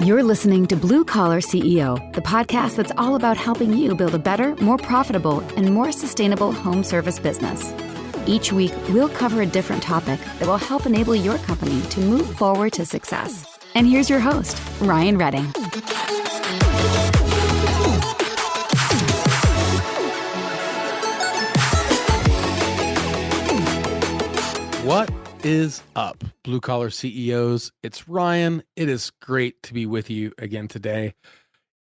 You're listening to Blue Collar CEO, the podcast that's all about helping you build a better, more profitable, and more sustainable home service business. Each week, we'll cover a different topic that will help enable your company to move forward to success. And here's your host, Ryan Redding. What is up, Blue Collar CEOs? It's Ryan. It is great to be with you again today.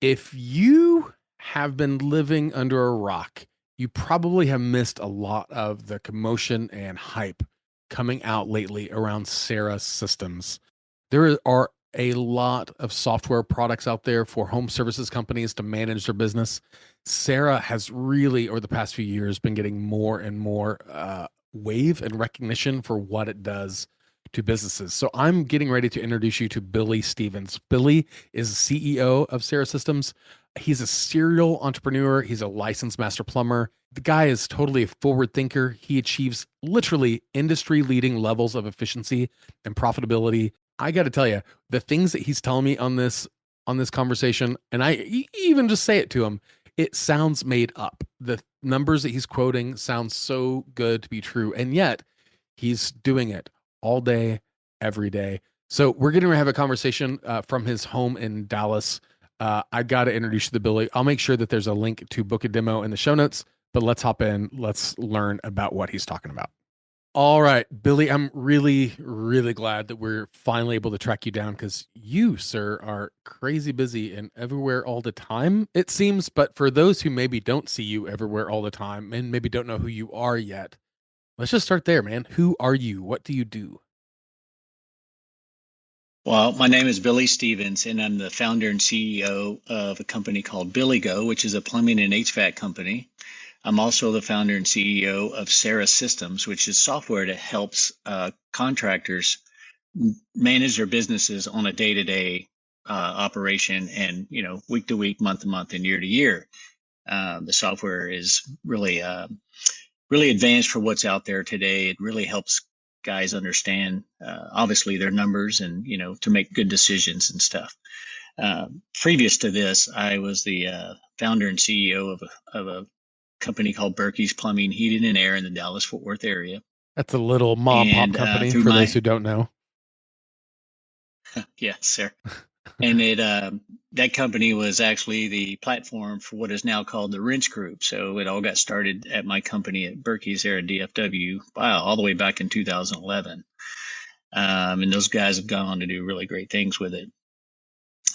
If you have been living under a rock, you probably have missed a lot of the commotion and hype coming out lately around SERA systems. There are a lot of software products out there for home services companies to manage their business. SERA has really, over the past few years, been getting more and more wave and recognition for what it does to businesses. So I'm getting ready to introduce you to Billy Stevens. Billy is CEO of SERA Systems. He's a serial entrepreneur. He's a licensed master plumber. The guy is totally a forward thinker. He achieves literally industry-leading levels of efficiency and profitability. I got to tell you, the things that he's telling me on this conversation, and I even just say it to him, it sounds made up. The numbers that he's quoting sound so good to be true, and yet he's doing it all day, every day. So we're going to have a conversation from his home in Dallas. I got to introduce you to Billy. I'll make sure that there's a link to book a demo in the show notes, but let's hop in. Let's learn about what he's talking about. All right, Billy, I'm really, really glad that we're finally able to track you down because you, sir, are crazy busy and everywhere all the time, it seems. But for those who maybe don't see you everywhere all the time and maybe don't know who you are yet, let's just start there, man. Who are you? What do you do? Well, my name is Billy Stevens, and I'm the founder and CEO of a company called Billy Go, which is a plumbing and HVAC company. I'm also the founder and CEO of SERA Systems, which is software that helps contractors manage their businesses on a day-to-day operation and, week to week, month to month, and year to year. The software is really advanced for what's out there today. It really helps guys understand, obviously, their numbers and, to make good decisions and stuff. Previous to this, I was the founder and CEO of a company called Berkey's Plumbing, Heating and Air in the Dallas-Fort Worth area. That's a little mom pop company for those who don't know. Yes, sir. And that company was actually the platform for what is now called the Wrench Group. So it all got started at my company at Berkey's there at DFW, all the way back in 2011. And those guys have gone on to do really great things with it.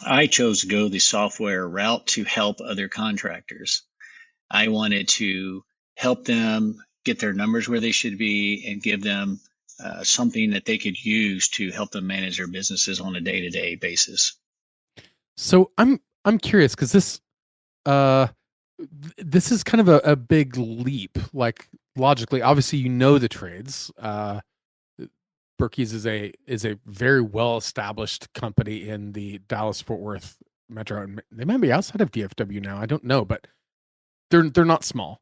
I chose to go the software route to help other contractors. I wanted to help them get their numbers where they should be and give them something that they could use to help them manage their businesses on a day-to-day basis. So I'm curious because this is kind of a big leap. Like logically, obviously, the trades. Berkey's is a very well established company in the Dallas-Fort Worth metro, and they might be outside of DFW now. I don't know, but they're not small.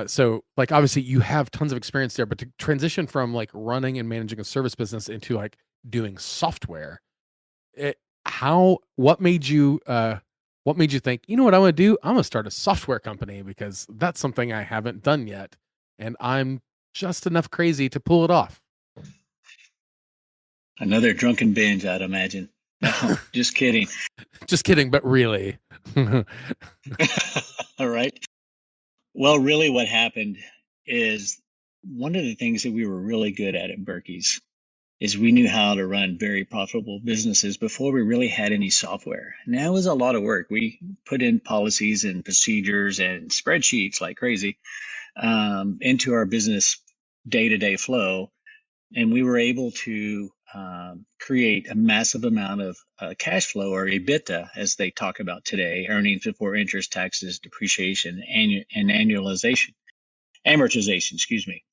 So like obviously you have tons of experience there, but to transition from like running and managing a service business into like doing software, what made you think, you know what I want to do? I'm going to start a software company because that's something I haven't done yet. And I'm just enough crazy to pull it off. Another drunken binge, I'd imagine. No, just kidding. Just kidding, but really. All right. Well, really what happened is one of the things that we were really good at Berkey's is we knew how to run very profitable businesses before we really had any software. And that was a lot of work. We put in policies and procedures and spreadsheets like crazy into our business day-to-day flow. And we were able to create a massive amount of cash flow, or EBITDA, as they talk about today, earnings before interest, taxes, depreciation, and amortization, excuse me.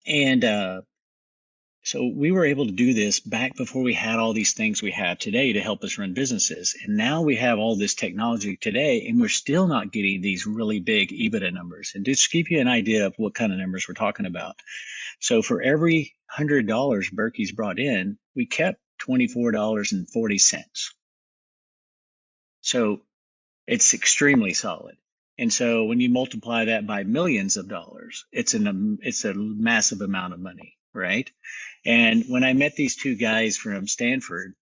And so we were able to do this back before we had all these things we have today to help us run businesses. And now we have all this technology today, and we're still not getting these really big EBITDA numbers. And just to give you an idea of what kind of numbers we're talking about. So for every $100 Berkey's brought in, we kept $24.40. So it's extremely solid. And so when you multiply that by millions of dollars, it's a massive amount of money, right? And when I met these two guys from Stanford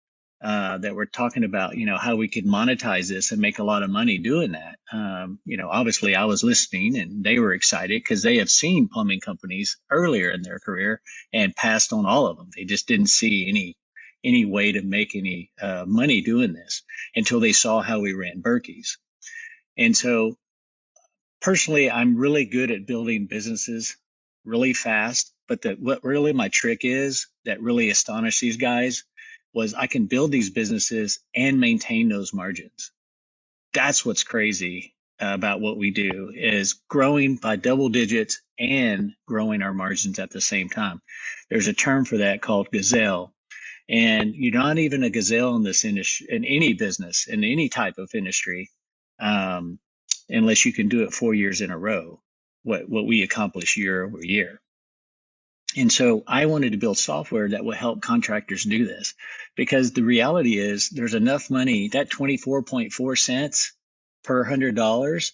that were talking about, how we could monetize this and make a lot of money doing that, obviously I was listening and they were excited because they have seen plumbing companies earlier in their career and passed on all of them. They just didn't see any way to make any money doing this until they saw how we ran Berkey's. And so personally, I'm really good at building businesses really fast. But what really my trick is that really astonished these guys was I can build these businesses and maintain those margins. That's what's crazy about what we do is growing by double digits and growing our margins at the same time. There's a term for that called gazelle. And you're not even a gazelle in this industry, in any business, in any type of industry, unless you can do it 4 years in a row, what we accomplish year over year. And so I wanted to build software that will help contractors do this, because the reality is there's enough money. That 24.4 cents per $100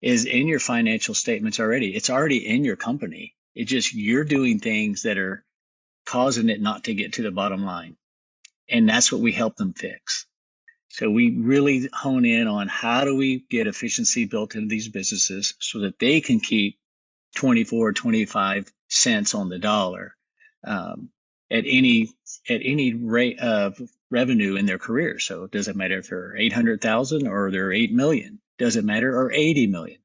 is in your financial statements already. It's already in your company. It's just you're doing things that are causing it not to get to the bottom line. And that's what we help them fix. So we really hone in on how do we get efficiency built into these businesses so that they can keep 24, 25 cents on the dollar at any rate of revenue in their career. So it doesn't matter if they're 800,000 or they're 8 million, doesn't matter, or 80 million.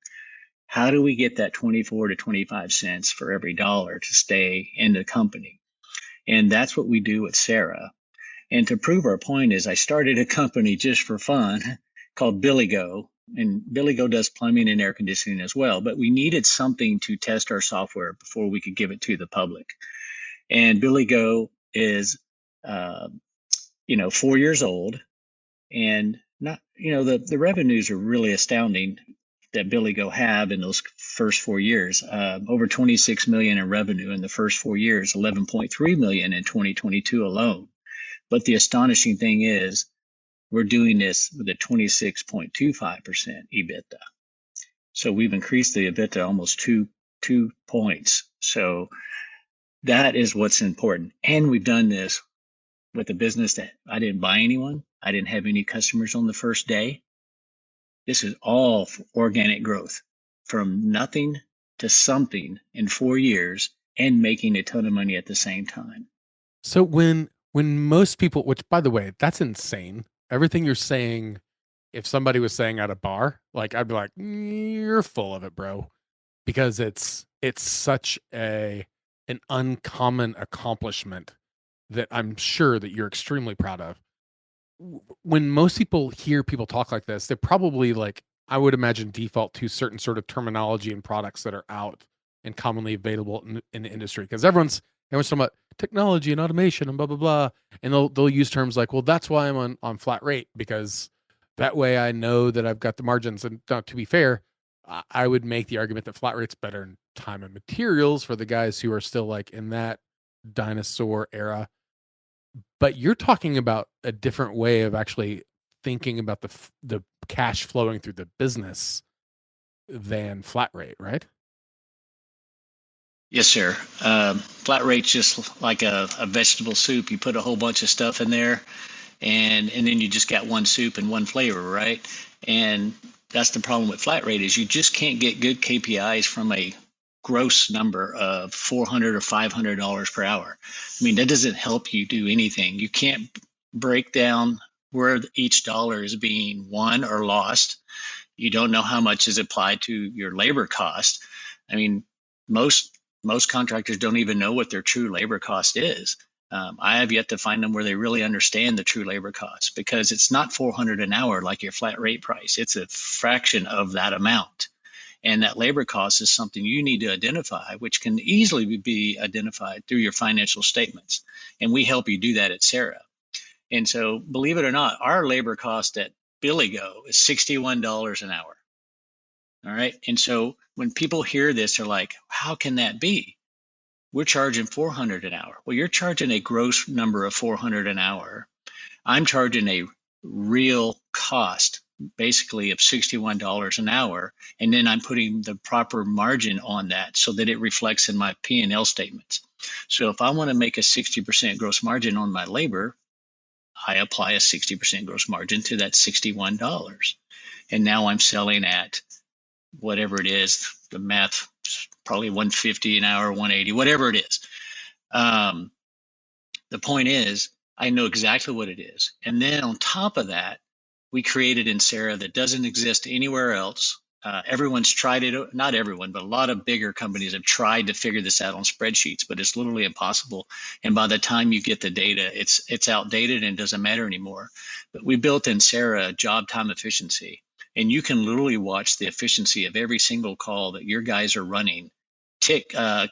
How do we get that 24 to 25 cents for every dollar to stay in the company? And that's what we do at SERA. And to prove our point is I started a company just for fun called Billy Go. And Billy Go does plumbing and air conditioning as well. But we needed something to test our software before we could give it to the public. And Billy Go is, 4 years old. And not, the revenues are really astounding that Billy Go have in those first 4 years. Over 26 million in revenue in the first 4 years, 11.3 million in 2022 alone. But the astonishing thing is we're doing this with a 26.25% EBITDA. So we've increased the EBITDA almost two points. So that is what's important. And we've done this with a business that I didn't buy anyone. I didn't have any customers on the first day. This is all organic growth from nothing to something in 4 years and making a ton of money at the same time. So when most people, which by the way, that's insane. Everything you're saying, if somebody was saying at a bar, like I'd be like, you're full of it, bro. Because it's such an uncommon accomplishment that I'm sure that you're extremely proud of. When most people hear people talk like this, they probably, like, I would imagine, default to certain sort of terminology and products that are out and commonly available in the industry. Because everyone's talking about technology and automation and blah, blah, blah. And they'll use terms like, well, that's why I'm on flat rate, because that way I know that I've got the margins. And to be fair, I would make the argument that flat rate's better in time and materials for the guys who are still like in that dinosaur era. But you're talking about a different way of actually thinking about the cash flowing through the business than flat rate, right? Yes, sir. Flat rate's just like a vegetable soup. You put a whole bunch of stuff in there, and then you just got one soup and one flavor, right? And that's the problem with flat rate is you just can't get good KPIs from a gross number of $400 or $500 per hour. I mean, that doesn't help you do anything. You can't break down where each dollar is being won or lost. You don't know how much is applied to your labor cost. I mean, most contractors don't even know what their true labor cost is. I have yet to find them where they really understand the true labor cost, because it's not $400 an hour like your flat rate price. It's a fraction of that amount. And that labor cost is something you need to identify, which can easily be identified through your financial statements. And we help you do that at SERA. And so, believe it or not, our labor cost at Billy Go is $61 an hour. All right. And so when people hear this, they're like, how can that be? we're charging 400 an hour. Well, you're charging a gross number of 400 an hour. I'm charging a real cost, basically of $61 an hour. And then I'm putting the proper margin on that so that it reflects in my P&L statements. So if I want to make a 60% gross margin on my labor, I apply a 60% gross margin to that $61. And now I'm selling at whatever it is, the math, probably 150 an hour, 180, whatever it is. The point is, I know exactly what it is. And then on top of that, we created in SERA that doesn't exist anywhere else. Everyone's tried it, not everyone, but a lot of bigger companies have tried to figure this out on spreadsheets, but it's literally impossible. And by the time you get the data, it's outdated and doesn't matter anymore. But we built in SERA job time efficiency, and you can literally watch the efficiency of every single call that your guys are running. The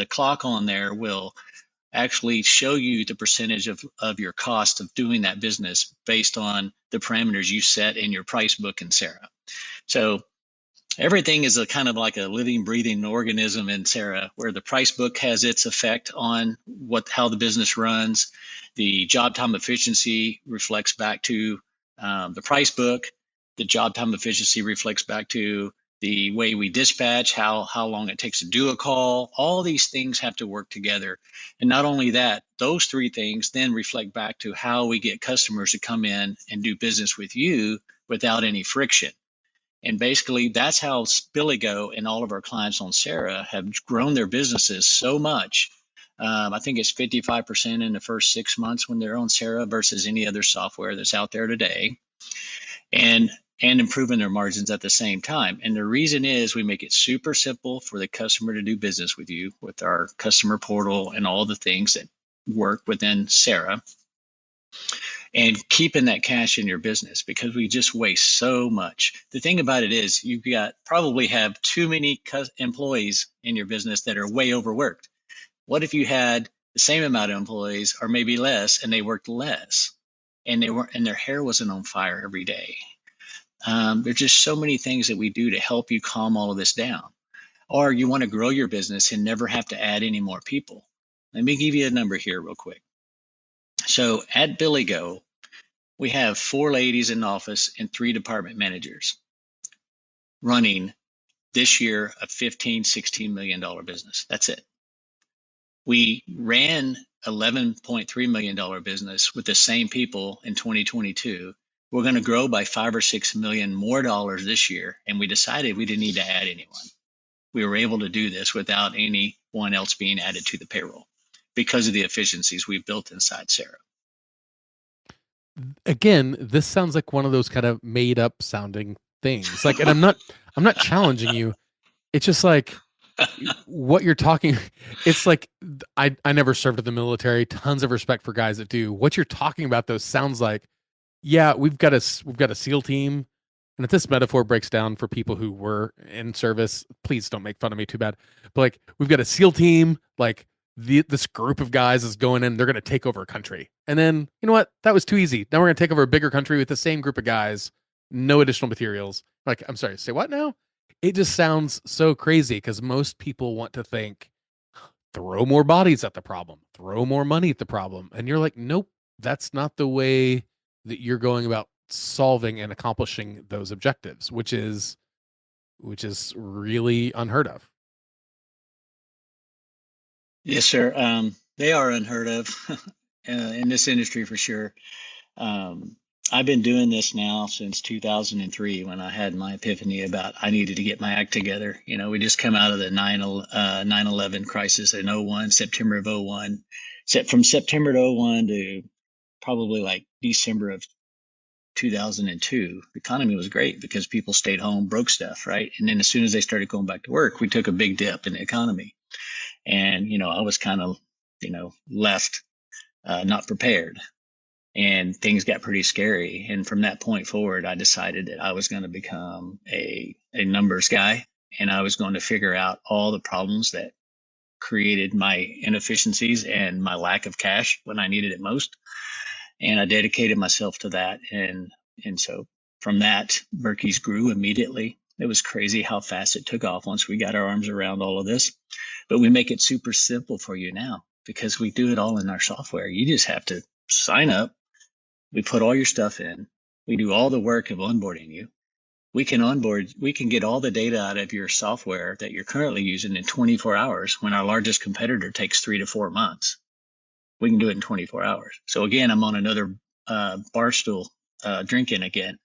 clock on there will actually show you the percentage of your cost of doing that business based on the parameters you set in your price book in SERA. So everything is a kind of like a living, breathing organism in SERA, where the price book has its effect on how the business runs. The job time efficiency reflects back to the price book. The job time efficiency reflects back to the way we dispatch, how long it takes to do a call. All these things have to work together. And not only that, those three things then reflect back to how we get customers to come in and do business with you without any friction. And basically, that's how Billigo and all of our clients on SERA have grown their businesses so much. I think it's 55% in the first 6 months when they're on SERA versus any other software that's out there today. And improving their margins at the same time. And the reason is we make it super simple for the customer to do business with you with our customer portal and all the things that work within SERA, and keeping that cash in your business, because we just waste so much. The thing about it is you probably have too many employees in your business that are way overworked. What if you had the same amount of employees or maybe less and they worked less and their hair wasn't on fire every day? There's just so many things that we do to help you calm all of this down. Or you want to grow your business and never have to add any more people. Let me give you a number here real quick. So at Billigo, we have 4 ladies in the office and 3 department managers running this year a $15-16 million business. That's it. We ran $11.3 million business with the same people in 2022. We're going to grow by $5 or $6 million more dollars this year, and we decided we didn't need to add anyone. We were able to do this without anyone else being added to the payroll because of the efficiencies we've built inside SERA. Again, this sounds like one of those kind of made up sounding things. Like, and I'm not challenging you. It's just like what you're talking. It's like I never served in the military. Tons of respect for guys that do. What you're talking about though sounds like, yeah, we've got a SEAL team. And if this metaphor breaks down for people who were in service, please don't make fun of me too bad. But like, we've got a SEAL team, like this group of guys is going in, they're going to take over a country. And then, you know what? That was too easy. Now we're going to take over a bigger country with the same group of guys, no additional materials. Like, I'm sorry, say what now? It just sounds so crazy because most people want to think, throw more bodies at the problem, throw more money at the problem. And you're like, nope, that's not the way that you're going about solving and accomplishing those objectives, which is really unheard of. Yes, sir. They are unheard of in this industry for sure. I've been doing this now since 2003 when I had my epiphany about I needed to get my act together. You know, we just come out of the 9/11 crisis in 01, September of 01. From September to 01 to probably like December of 2002, the economy was great because people stayed home, broke stuff, right? And then as soon as they started going back to work, we took a big dip in the economy. And, you know, I was kind of, left not prepared. And things got pretty scary. And from that point forward, I decided that I was going to become a numbers guy. And I was going to figure out all the problems that created my inefficiencies and my lack of cash when I needed it most. And I dedicated myself to that. And so from that, Berkey's grew immediately. It was crazy how fast it took off once we got our arms around all of this. But we make it super simple for you now because we do it all in our software. You just have to sign up. We put all your stuff in. We do all the work of onboarding you. We can get all the data out of your software that you're currently using in 24 hours when our largest competitor takes 3 to 4 months. We can do it in 24 hours. So again, I'm on another bar stool drinking again,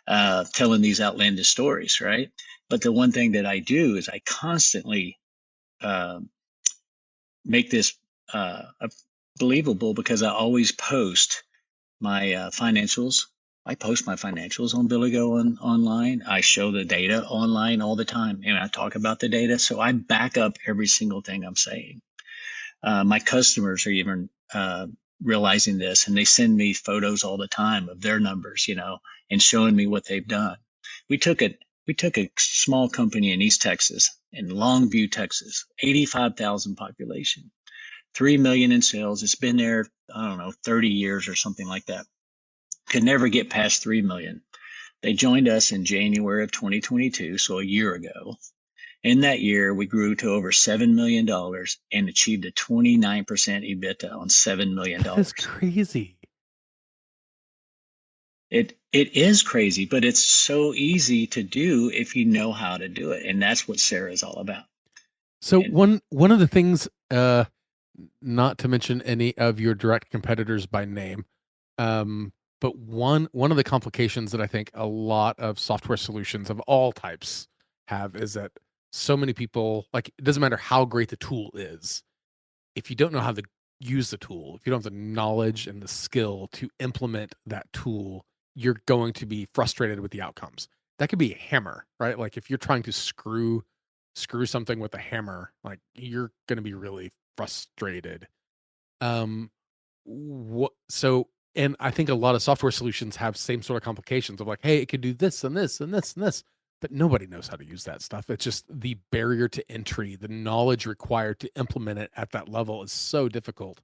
telling these outlandish stories, right? But the one thing that I do is I constantly make this believable because I always post my financials. I post my financials on Billigo online. I show the data online all the time, and I talk about the data. So I back up every single thing I'm saying. My customers are even realizing this, and they send me photos all the time of their numbers, and showing me what they've done. We took a small company in East Texas, in Longview, Texas, 85,000 population, 3 million in sales. It's been there, 30 years or something like that. Could never get past 3 million. They joined us in January of 2022, so a year ago. In that year, we grew to over $7 million and achieved a 29% EBITDA on $7 million. That's crazy. It is crazy, but it's so easy to do if you know how to do it. And that's what SERA is all about. So one of the things, not to mention any of your direct competitors by name, but one of the complications that I think a lot of software solutions of all types have is that so many people, like, it doesn't matter how great the tool is, if you don't know how to use the tool, if you don't have the knowledge and the skill to implement that tool, you're going to be frustrated with the outcomes. That could be a hammer, right? Like if you're trying to screw something with a hammer, like you're going to be really frustrated. And I think a lot of software solutions have same sort of complications of like, hey, it could do this and this and this and this, but nobody knows how to use that stuff. It's just the barrier to entry, the knowledge required to implement it at that level is so difficult.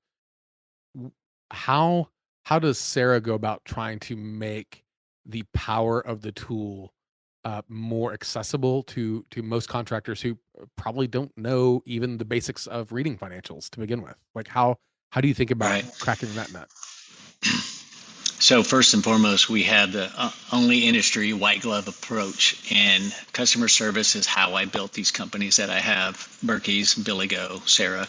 How does SERA go about trying to make the power of the tool more accessible to most contractors who probably don't know even the basics of reading financials to begin with? Like how do you think about cracking that nut? So first and foremost, we have the only industry white glove approach, and customer service is how I built these companies that I have, Berkey's, Billigo, SERA.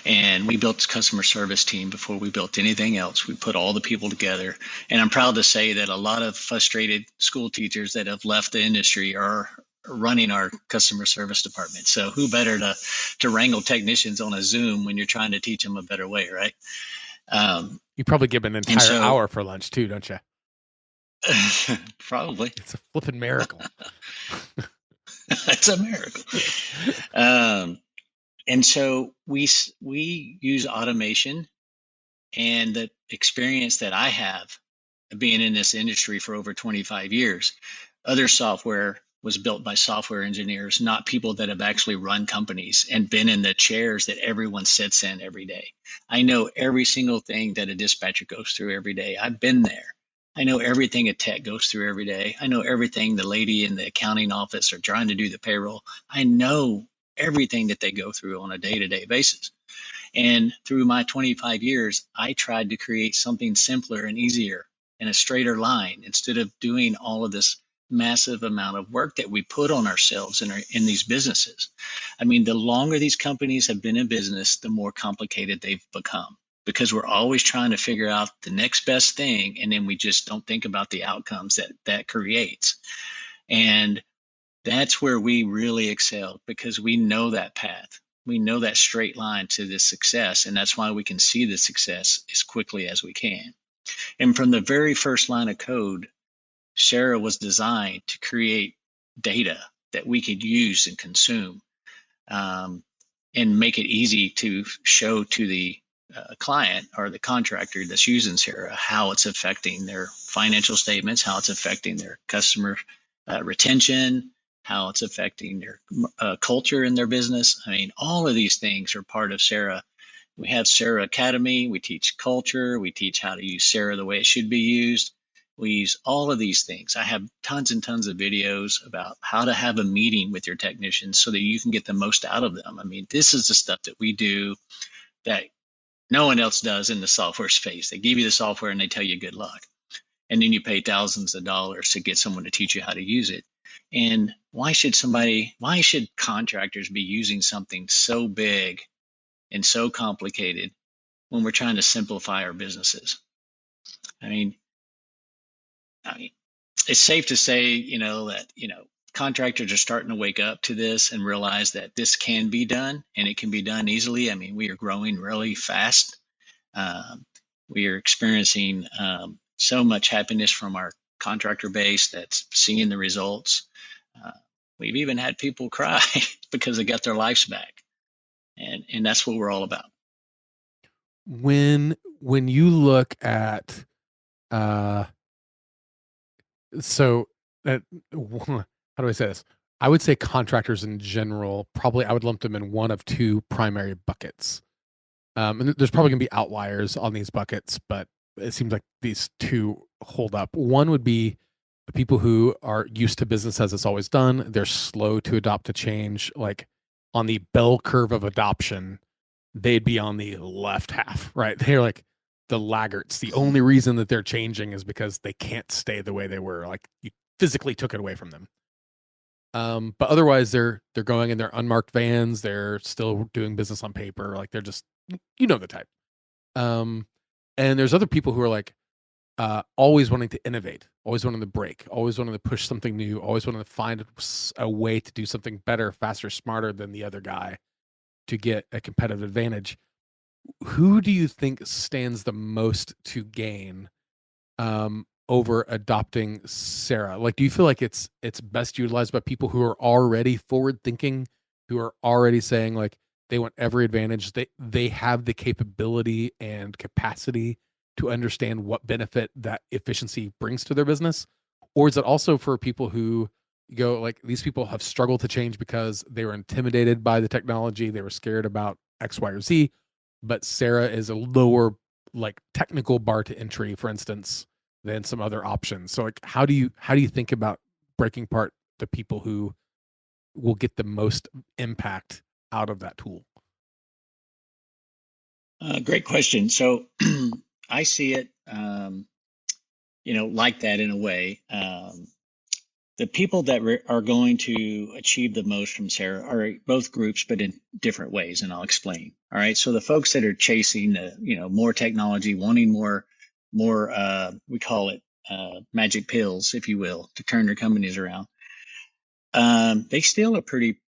And we built a customer service team before we built anything else. We put all the people together. And I'm proud to say that a lot of frustrated school teachers that have left the industry are running our customer service department. So who better to wrangle technicians on a Zoom when you're trying to teach them a better way, right? You probably give an entire hour for lunch too, don't you? Probably. It's a flipping miracle. It's a miracle. And so we use automation, and the experience that I have being in this industry for over 25 years. Other software was built by software engineers, not people that have actually run companies and been in the chairs that everyone sits in every day. I know every single thing that a dispatcher goes through every day. I've been there. I know everything a tech goes through every day. I know everything the lady in the accounting office are trying to do the payroll. I know everything that they go through on a day-to-day basis. And through my 25 years, I tried to create something simpler and easier and a straighter line instead of doing all of this massive amount of work that we put on ourselves in these businesses. I mean, the longer these companies have been in business, the more complicated they've become, because we're always trying to figure out the next best thing, and then we just don't think about the outcomes that creates. And that's where we really excel, because we know that path. We know that straight line to this success, and that's why we can see the success as quickly as we can. And from the very first line of code, SERA was designed to create data that we could use and consume, and make it easy to show to the client or the contractor that's using SERA how it's affecting their financial statements, how it's affecting their customer retention, how it's affecting their culture in their business. I mean, all of these things are part of SERA. We have SERA Academy. We teach culture. We teach how to use SERA the way it should be used. We use all of these things. I have tons and tons of videos about how to have a meeting with your technicians so that you can get the most out of them. I mean, this is the stuff that we do that no one else does in the software space. They give you the software and they tell you good luck. And then you pay thousands of dollars to get someone to teach you how to use it. And why should contractors be using something so big and so complicated when we're trying to simplify our businesses? I mean, it's safe to say, that, contractors are starting to wake up to this and realize that this can be done and it can be done easily. I mean, we are growing really fast. We are experiencing so much happiness from our contractor base that's seeing the results. We've even had people cry because they got their lives back. And that's what we're all about. When you look at so that how do I say this? I would say contractors in general, probably I would lump them in one of two primary buckets. And there's probably gonna be outliers on these buckets, but it seems like these two hold up. One would be the people who are used to business as it's always done. They're slow to adopt to change. Like on the bell curve of adoption, they'd be on the left half, right? They're like the laggards. The only reason that they're changing is because they can't stay the way they were. Like you physically took it away from them. But otherwise they're going in their unmarked vans. They're still doing business on paper. Like they're just, the type. And there's other people who are like, always wanting to innovate, always wanting to break, always wanting to push something new, always wanting to find a way to do something better, faster, smarter than the other guy to get a competitive advantage. Who do you think stands the most to gain over adopting SERA? Like, do you feel like it's best utilized by people who are already forward thinking, who are already saying like they want every advantage, they have the capability and capacity to understand what benefit that efficiency brings to their business? Or is it also for people who go like, these people have struggled to change because they were intimidated by the technology, they were scared about X, Y, or Z, but SERA is a lower like technical bar to entry, for instance, than some other options. So like, how do you think about breaking apart the people who will get the most impact out of that tool? Great question. So I see it, like that in a way. The people that are going to achieve the most from SERA are both groups, but in different ways, and I'll explain. All right. So the folks that are chasing more technology, wanting more, we call it magic pills, if you will, to turn their companies around. They still are pretty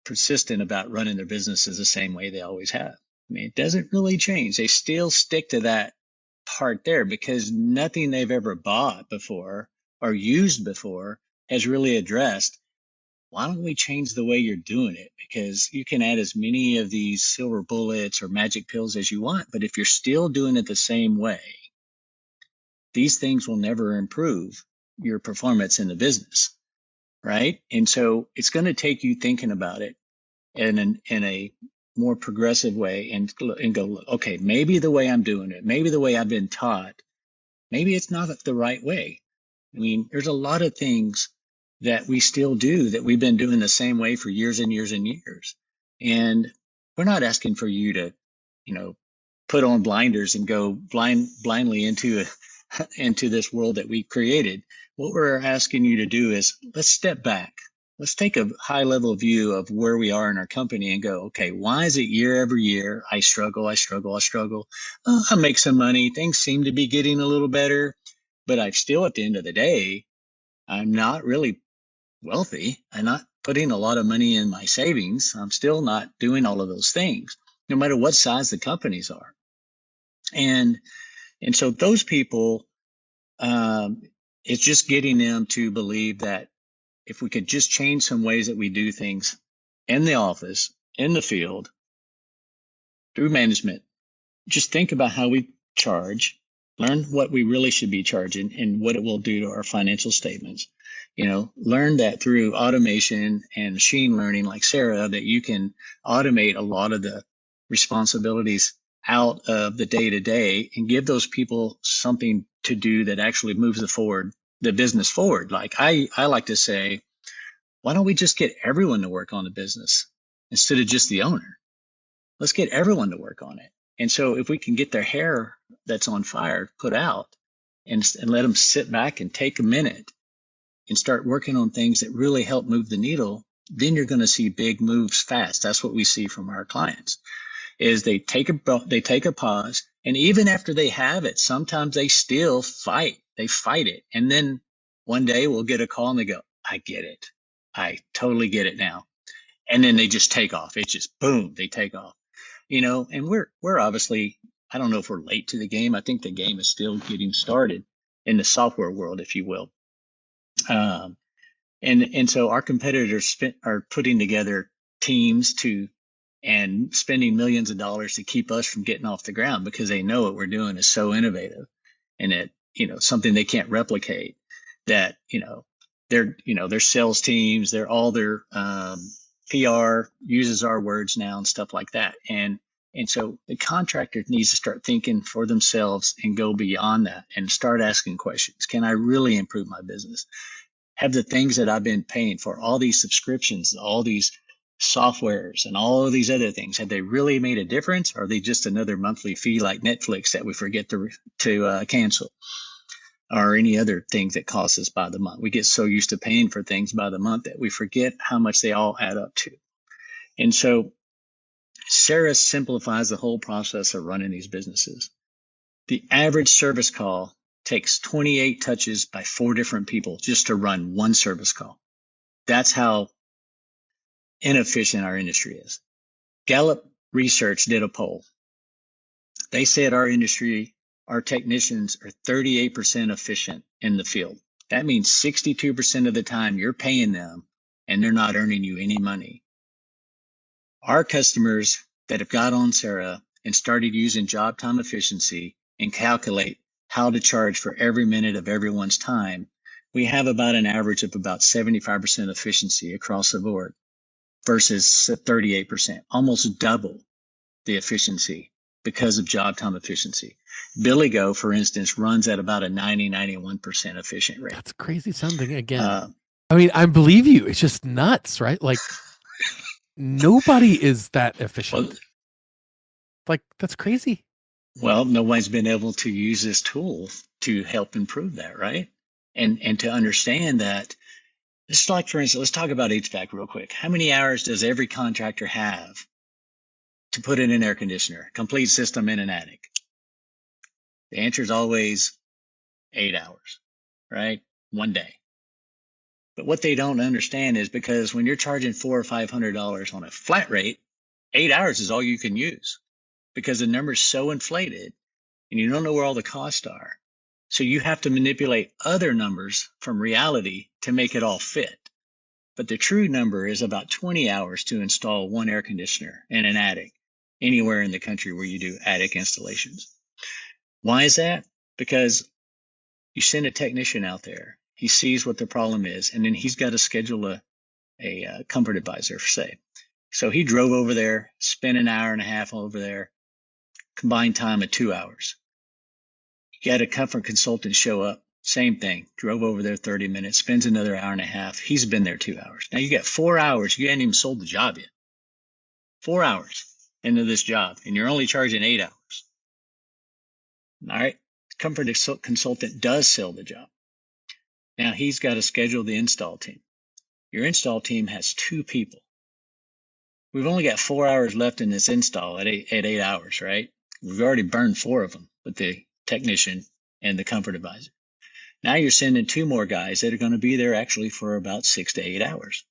persistent about running their businesses the same way they always have. I mean, it doesn't really change. They still stick to that part there because nothing they've ever bought before or used before has really addressed, why don't we change the way you're doing it? Because you can add as many of these silver bullets or magic pills as you want, but if you're still doing it the same way, these things will never improve your performance in the business, right? And so it's going to take you thinking about it in a more progressive way and go, okay, maybe the way I'm doing it, maybe the way I've been taught, maybe it's not the right way. I mean, there's a lot of things that we still do that we've been doing the same way for years and years and years. And we're not asking for you to, put on blinders and go blindly into this world that we created. What we're asking you to do is let's step back. Let's take a high level view of where we are in our company and go, okay, why is it year every year I struggle? I make some money. Things seem to be getting a little better, but I'm still, at the end of the day, I'm not really wealthy. I'm not putting a lot of money in my savings. I'm still not doing all of those things, no matter what size the companies are. And so those people, it's just getting them to believe that if we could just change some ways that we do things in the office, in the field, through management, just think about how we charge, learn what we really should be charging and what it will do to our financial statements. Learn that through automation and machine learning like SERA, that you can automate a lot of the responsibilities out of the day to day and give those people something to do that actually moves the business forward. Like I like to say, why don't we just get everyone to work on the business instead of just the owner? Let's get everyone to work on it. And so if we can get their hair that's on fire put out and let them sit back and take a minute and start working on things that really help move the needle, then you're going to see big moves fast. That's what we see from our clients is they take a pause. And even after they have it, sometimes they still fight. They fight it. And then one day we'll get a call and they go, I get it. I totally get it now. And then they just take off. It's just boom, they take off. And we're obviously, I don't know if we're late to the game. I think the game is still getting started in the software world, if you will. And so our competitors are putting together teams and spending millions of dollars to keep us from getting off the ground because they know what we're doing is so innovative and that, something they can't replicate, that, their sales teams, their PR uses our words now and stuff like that. And so the contractor needs to start thinking for themselves and go beyond that and start asking questions. Can I really improve my business? Have the things that I've been paying for, all these subscriptions, all these softwares and all of these other things, have they really made a difference? Or are they just another monthly fee like Netflix that we forget to cancel, or any other things that cost us by the month? We get so used to paying for things by the month that we forget how much they all add up to. And so SERA simplifies the whole process of running these businesses. The average service call takes 28 touches by 4 different people just to run one service call. That's how inefficient our industry is. Gallup Research did a poll. They said our industry, our technicians are 38% efficient in the field. That means 62% of the time you're paying them and they're not earning you any money. Our customers that have got on SERA and started using job time efficiency and calculate how to charge for every minute of everyone's time, we have about an average of about 75% efficiency across the board versus 38%, almost double the efficiency because of job time efficiency. Billy Go, for instance, runs at about a 91% efficient rate. That's crazy sounding again. I believe you. It's just nuts, right? Like nobody is that efficient. Like that's crazy. Well, nobody's been able to use this tool to help improve that, right? And to understand that, it's like, for instance, let's talk about HVAC real quick. How many hours does every contractor have to put in an air conditioner, complete system in an attic? The answer is always 8 hours, right? One day. But what they don't understand is because when you're charging $400 or $500 on a flat rate, 8 hours is all you can use because the number's so inflated and you don't know where all the costs are. So you have to manipulate other numbers from reality to make it all fit. But the true number is about 20 hours to install one air conditioner in an attic anywhere in the country where you do attic installations. Why is that? Because you send a technician out there, he sees what the problem is, and then he's got to schedule a comfort advisor, say. So he drove over there, spent an hour and a half over there, combined time of 2 hours. You had a comfort consultant show up, same thing, drove over there 30 minutes, spends another hour and a half. He's been there 2 hours. Now you got 4 hours. You hadn't even sold the job yet. 4 hours into this job, and you're only charging 8 hours. All right. Comfort consultant does sell the job. Now he's got to schedule the install team. Your install team has 2 people. We've only got 4 hours left in this install at 8 hours, right? We've already burned 4 of them with the technician and the comfort advisor. Now you're sending 2 more guys that are going to be there actually for about 6 to 8 hours.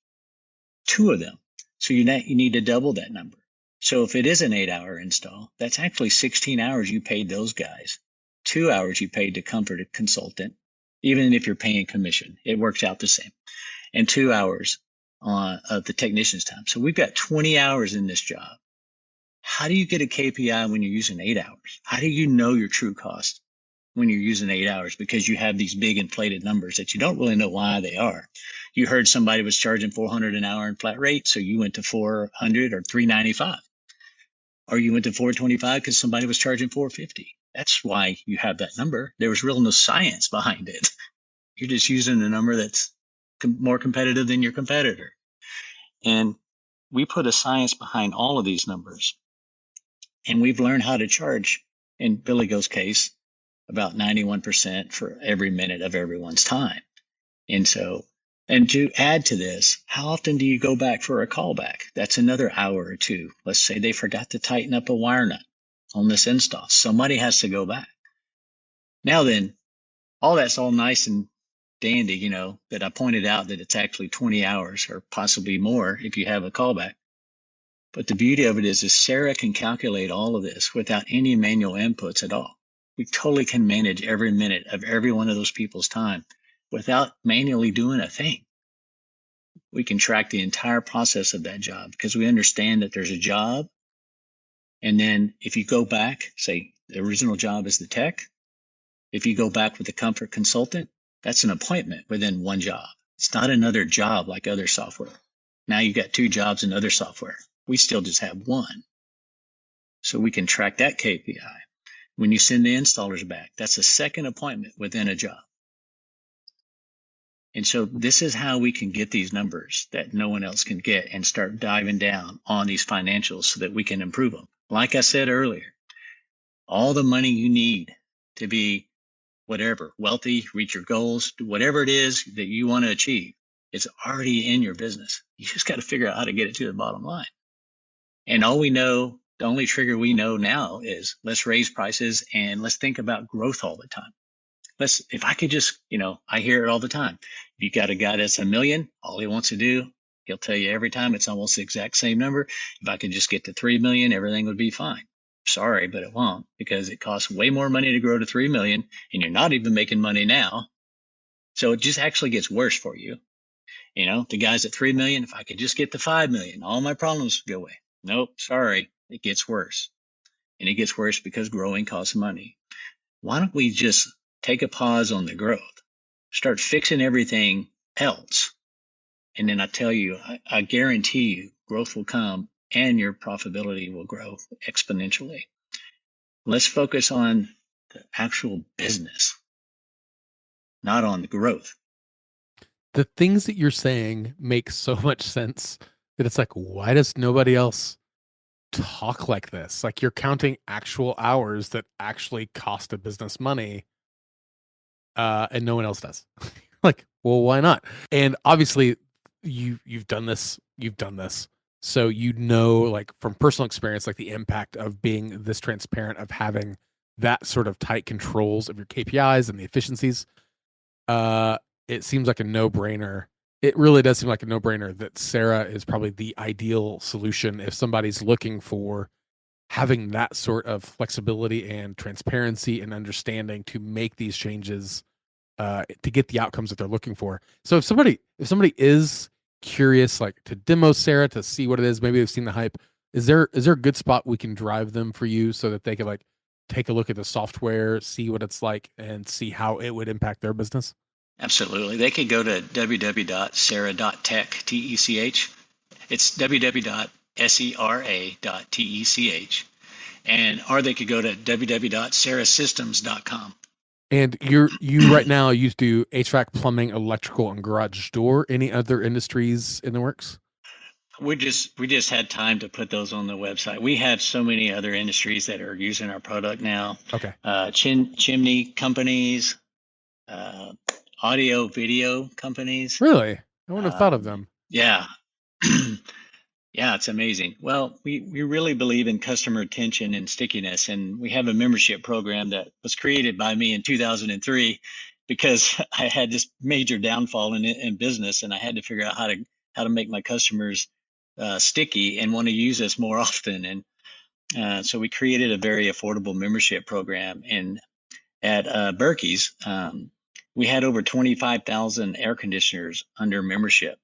2 of them. So you need to double that number. So if it is an 8-hour install, that's actually 16 hours you paid those guys. 2 hours you paid the comfort consultant, even if you're paying commission, it works out the same. And 2 hours of the technician's time. So we've got 20 hours in this job. How do you get a KPI when you're using 8 hours? How do you know your true cost when you're using 8 hours? Because you have these big inflated numbers that you don't really know why they are. You heard somebody was charging $400 an hour in flat rate, so you went to $400 or $395. Or you went to 425 because somebody was charging 450. That's why you have that number. There was no science behind it. You're just using a number that's more competitive than your competitor. And we put a science behind all of these numbers. And we've learned how to charge, in Billy Go's case, about 91% for every minute of everyone's time. And to add to this, how often do you go back for a callback? That's another hour or two. Let's say they forgot to tighten up a wire nut on this install. Somebody has to go back. Now then, all that's all nice and dandy, that I pointed out that it's actually 20 hours or possibly more if you have a callback. But the beauty of it is SERA can calculate all of this without any manual inputs at all. We totally can manage every minute of every one of those people's time without manually doing a thing. We can track the entire process of that job because we understand that there's a job. And then if you go back, say the original job is the tech. If you go back with the comfort consultant, that's an appointment within one job. It's not another job like other software. Now you've got 2 jobs in other software. We still just have one. So we can track that KPI. When you send the installers back, that's a second appointment within a job. And so this is how we can get these numbers that no one else can get and start diving down on these financials so that we can improve them. Like I said earlier, all the money you need to be whatever, wealthy, reach your goals, whatever it is that you want to achieve, it's already in your business. You just got to figure out how to get it to the bottom line. And the only trigger we know now is let's raise prices and let's think about growth all the time. If I could just, I hear it all the time. If you got a guy that's $1 million, all he wants to do, he'll tell you every time it's almost the exact same number. If I could just get to 3 million, everything would be fine. Sorry, but it won't, because it costs way more money to grow to 3 million and you're not even making money now. So it just actually gets worse for you. The guys at 3 million, if I could just get to 5 million, all my problems would go away. Nope, sorry, it gets worse. And it gets worse because growing costs money. Why don't we just take a pause on the growth, start fixing everything else. And then I tell you, I guarantee you growth will come and your profitability will grow exponentially. Let's focus on the actual business, not on the growth. The things that you're saying make so much sense that it's like, why does nobody else talk like this? Like, you're counting actual hours that actually cost a business money. And no one else does. Like, well, why not? And obviously you've done this. So like from personal experience, like the impact of being this transparent, of having that sort of tight controls of your KPIs and the efficiencies. It seems like a no-brainer. It really does seem like a no-brainer that SERA is probably the ideal solution if somebody's looking for having that sort of flexibility and transparency and understanding to make these changes to get the outcomes that they're looking for. So if somebody is curious, like to demo SERA, to see what it is, maybe they've seen the hype, is there a good spot we can drive them for you so that they can like take a look at the software, see what it's like, and see how it would impact their business? Absolutely. They could go to www.sera.tech, T-E-C-H. It's www.sera.tech. Or they could go to www.serasystems.com. And you right now you do HVAC, plumbing, electrical, and garage door. Any other industries in the works? We just had time to put those on the website. We have so many other industries that are using our product now. Okay. Chimney companies, audio video companies. Really? I wouldn't have thought of them. Yeah. Yeah, it's amazing. Well, we really believe in customer retention and stickiness, and we have a membership program that was created by me in 2003 because I had this major downfall in business, and I had to figure out how to make my customers sticky and want to use us more often. And so we created a very affordable membership program. And at Berkey's, we had over 25,000 air conditioners under membership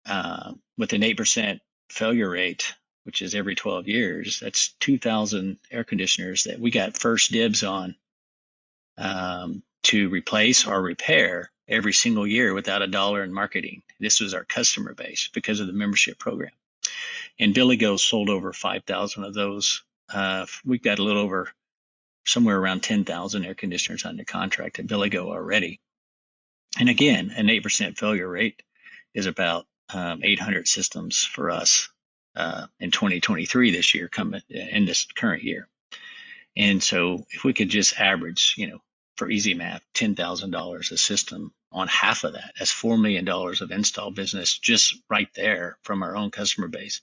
with an 8% failure rate, which is every 12 years. That's 2,000 air conditioners that we got first dibs on to replace or repair every single year without $1 in marketing. This was our customer base because of the membership program. And Billy Go sold over 5,000 of those. We've got a little over somewhere around 10,000 air conditioners under contract at Billy Go already. And again, an 8% failure rate is about 800 systems for us in 2023 this year, coming in this current year. And so if we could just average, for easy math, $10,000 a system on half of that, that's $4 million of install business just right there from our own customer base.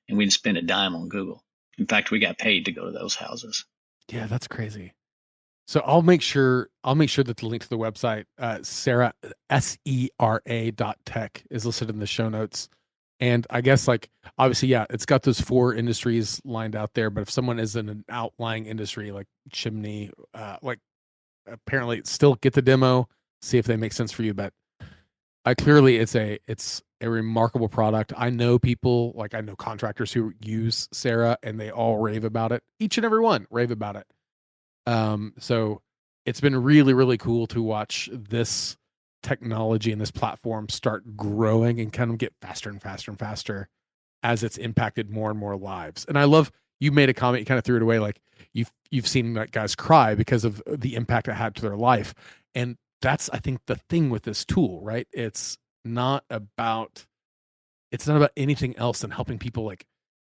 And we didn't spend a dime on Google. In fact, we got paid to go to those houses. Yeah, that's crazy. So I'll make sure that the link to the website, SERA, SERA.tech, is listed in the show notes. And I guess, obviously, yeah, it's got those 4 industries lined out there. But if someone is in an outlying industry like chimney, apparently still get the demo, see if they make sense for you. But clearly it's a remarkable product. I know people, I know contractors who use SERA, and they all rave about it. Each and every one rave about it. So it's been really, really cool to watch this technology and this platform start growing and kind of get faster and faster and faster as it's impacted more and more lives. And I love, you made a comment, you kind of threw it away, you've seen guys cry because of the impact it had to their life. And that's, I think, the thing with this tool, right? It's not about anything else than helping people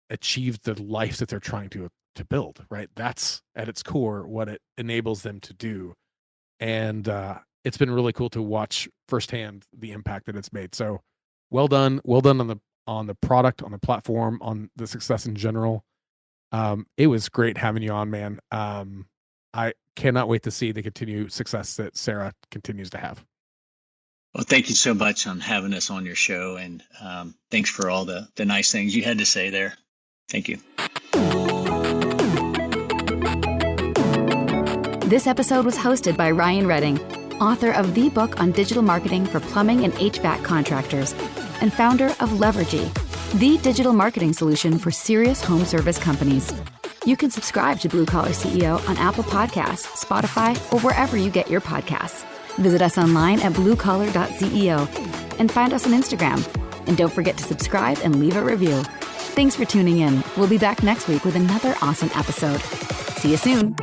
achieve the life that they're trying to build, right? That's at its core what it enables them to do. And it's been really cool to watch firsthand the impact that it's made. So well done on the product, on the platform, on the success in general. It was great having you on, man. I cannot wait to see the continued success that SERA continues to have. Well, thank you so much on having us on your show, and thanks for all the nice things you had to say there. Thank you. This episode was hosted by Ryan Redding, author of the book on digital marketing for plumbing and HVAC contractors, and founder of Levergy, the digital marketing solution for serious home service companies. You can subscribe to Blue Collar CEO on Apple Podcasts, Spotify, or wherever you get your podcasts. Visit us online at BlueCollar.CEO and find us on Instagram. And don't forget to subscribe and leave a review. Thanks for tuning in. We'll be back next week with another awesome episode. See you soon.